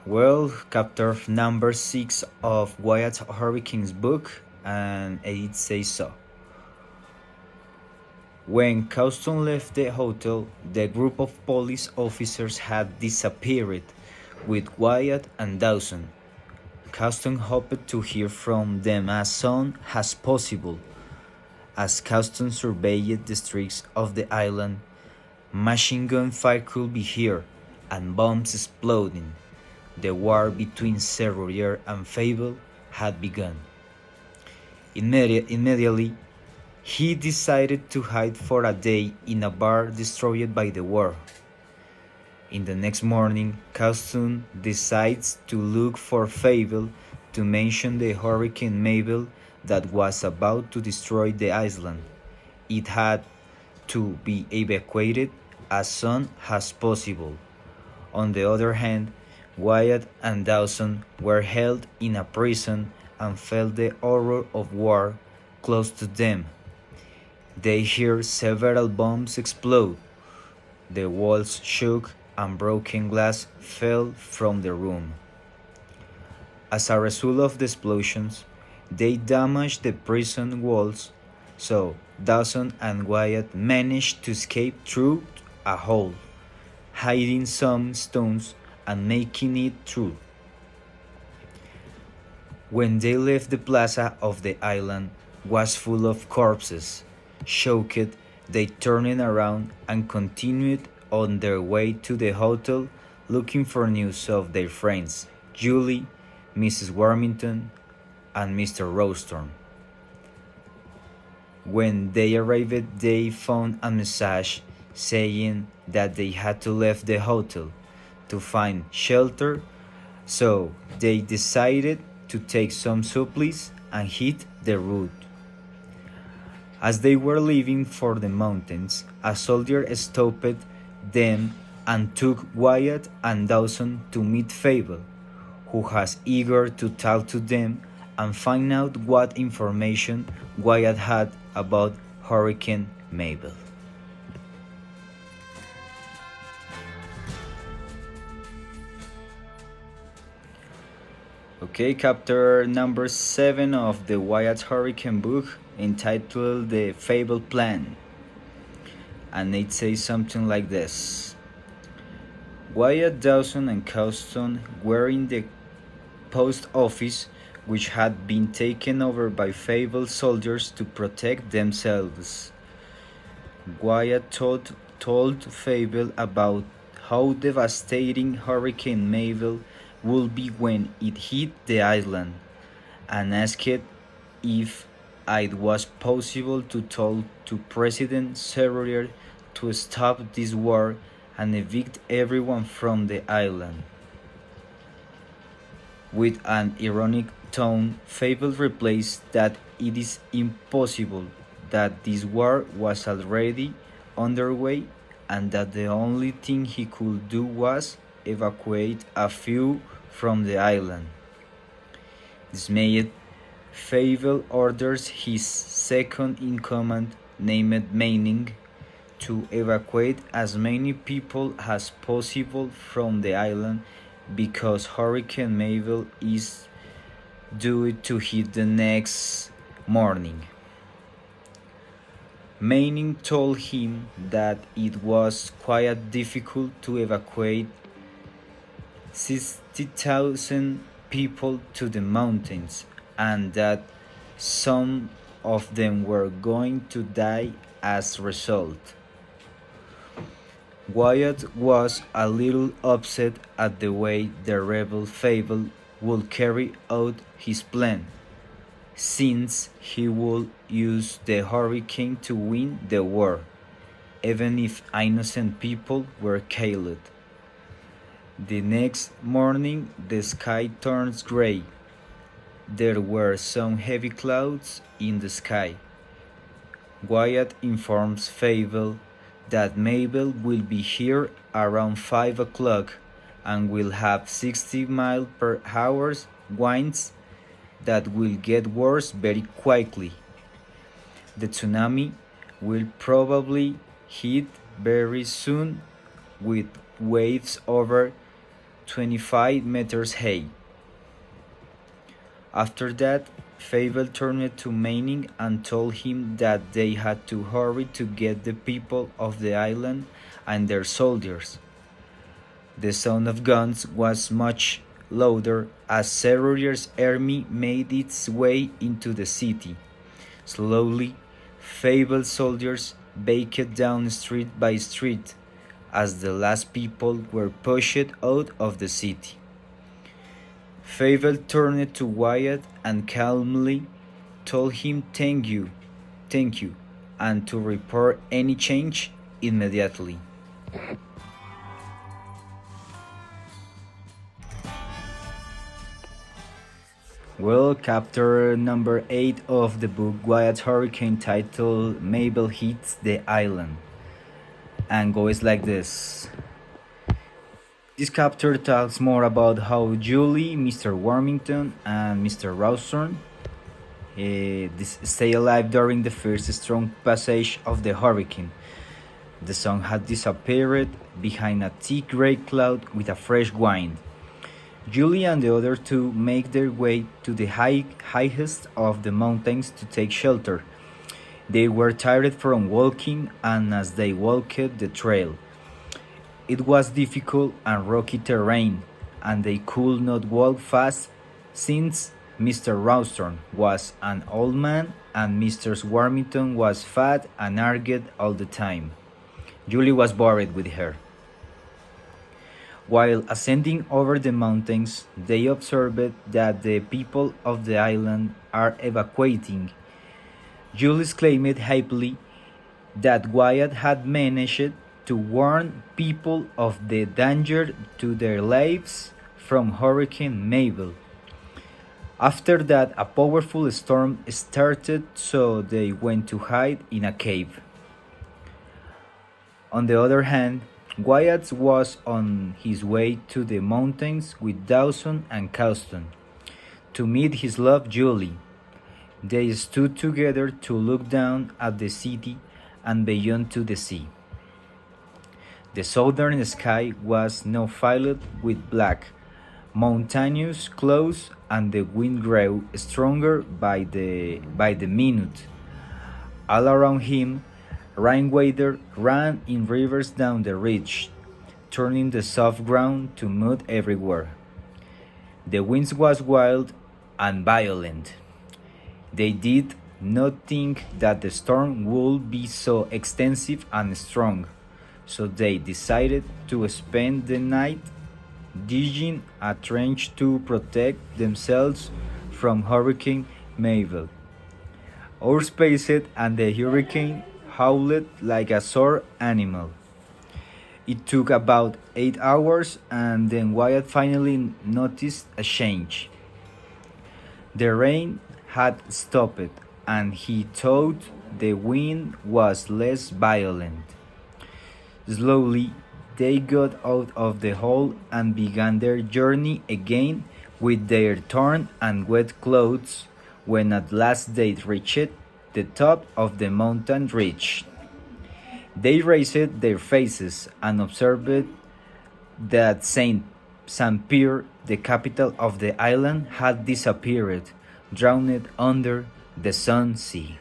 Well, chapter number 6 of Wyatt Hurricane's book, and it says so. When Causton left the hotel, the group of police officers had disappeared, with Wyatt and Dawson. Causton hoped to hear from them as soon as possible. As Causton surveyed the streets of the island, machine gun fire could be heard, and bombs exploding. The war between Serrurier and Fable had begun. Immediately, he decided to hide for a day in a bar destroyed by the war. In the next morning, Causton decides to look for Fable to mention the Hurricane Mabel that was about to destroy the island. It had to be evacuated as soon as possible. On the other hand, Wyatt and Dawson were held in a prison and felt the horror of war close to them. They heard several bombs explode. The walls shook and broken glass fell from the room. As a result of the explosions, they damaged the prison walls, so Dawson and Wyatt managed to escape through a hole, hiding some stones and making it through. When they left, the plaza of the island was full of corpses. Shocked, they turned around and continued on their way to the hotel looking for news of their friends, Julie, Mrs. Warmington, and Mr. Rostorn. When they arrived, they found a message saying that they had to leave the hotel to find shelter, so they decided to take some supplies and hit the road. As they were leaving for the mountains, a soldier stopped them and took Wyatt and Dawson to meet Fable, who was eager to talk to them and find out what information Wyatt had about Hurricane Mabel. Okay, chapter number 7 of the Wyatt Hurricane book, entitled The Fable Plan. And it says something like this. Wyatt, Dawson, and Causton were in the post office, which had been taken over by Fable soldiers to protect themselves. Wyatt told Fable about how devastating Hurricane Mabel would be when it hit the island, and asked if it was possible to talk to President Serrurier to stop this war and evict everyone from the island. With an ironic tone, Fable replies that it is impossible, that this war was already underway, and that the only thing he could do was evacuate a few from the island. Dismayed, Fable orders his second in command, named Manning, to evacuate as many people as possible from the island because Hurricane Mabel is due to hit the next morning. Manning told him that it was quite difficult to evacuate 60,000 people to the mountains, and that some of them were going to die as a result. Wyatt was a little upset at the way the rebel Fable would carry out his plan, since he would use the hurricane to win the war, even if innocent people were killed. The next morning, the sky turns gray. There were some heavy clouds in the sky. Wyatt informs Fable that Mabel will be here around 5 o'clock and will have 60 miles per hour winds that will get worse very quickly. The tsunami will probably hit very soon with waves over 25 meters high. After that, Fable turned to Manning and told him that they had to hurry to get the people of the island and their soldiers. The sound of guns was much louder as Serrurier's army made its way into the city. Slowly, Fable's soldiers backed down street by street as the last people were pushed out of the city. Fable turned to Wyatt and calmly told him thank you, and to report any change immediately. Well, chapter number 8 of the book Wyatt's Hurricane, titled Mabel Hits the Island, and goes like this. This chapter talks more about how Julie, Mr. Warmington, and Mr. Rawsthorne stay alive during the first strong passage of the hurricane. The sun had disappeared behind a thick gray cloud with a fresh wind. Julie and the other two make their way to the highest of the mountains to take shelter. They were tired from walking, and as they walked the trail, it was difficult and rocky terrain, and they could not walk fast since Mr. Rawsthorne was an old man and Mr. Warmington was fat and argued all the time. Julie was worried with her. While ascending over the mountains, they observed that the people of the island are evacuating. Julie exclaimed happily that Wyatt had managed to warn people of the danger to their lives from Hurricane Mabel. After that, a powerful storm started, so they went to hide in a cave. On the other hand, Wyatt was on his way to the mountains with Dawson and Causton to meet his love Julie. They stood together to look down at the city and beyond to the sea. The southern sky was now filled with black, mountainous clouds, and the wind grew stronger by the minute. All around him, rainwater ran in rivers down the ridge, turning the soft ground to mud everywhere. The wind was wild and violent. They did not think that the storm would be so extensive and strong, so they decided to spend the night digging a trench to protect themselves from Hurricane Mabel. Hours passed and the hurricane howled like a sore animal. It took about 8 hours, and then Wyatt finally noticed a change. The rain had stopped, and he thought the wind was less violent. Slowly, they got out of the hole and began their journey again with their torn and wet clothes. When at last they reached the top of the mountain ridge, they raised their faces and observed that St. Pierre, the capital of the island, had disappeared, drowned under the Sun Sea.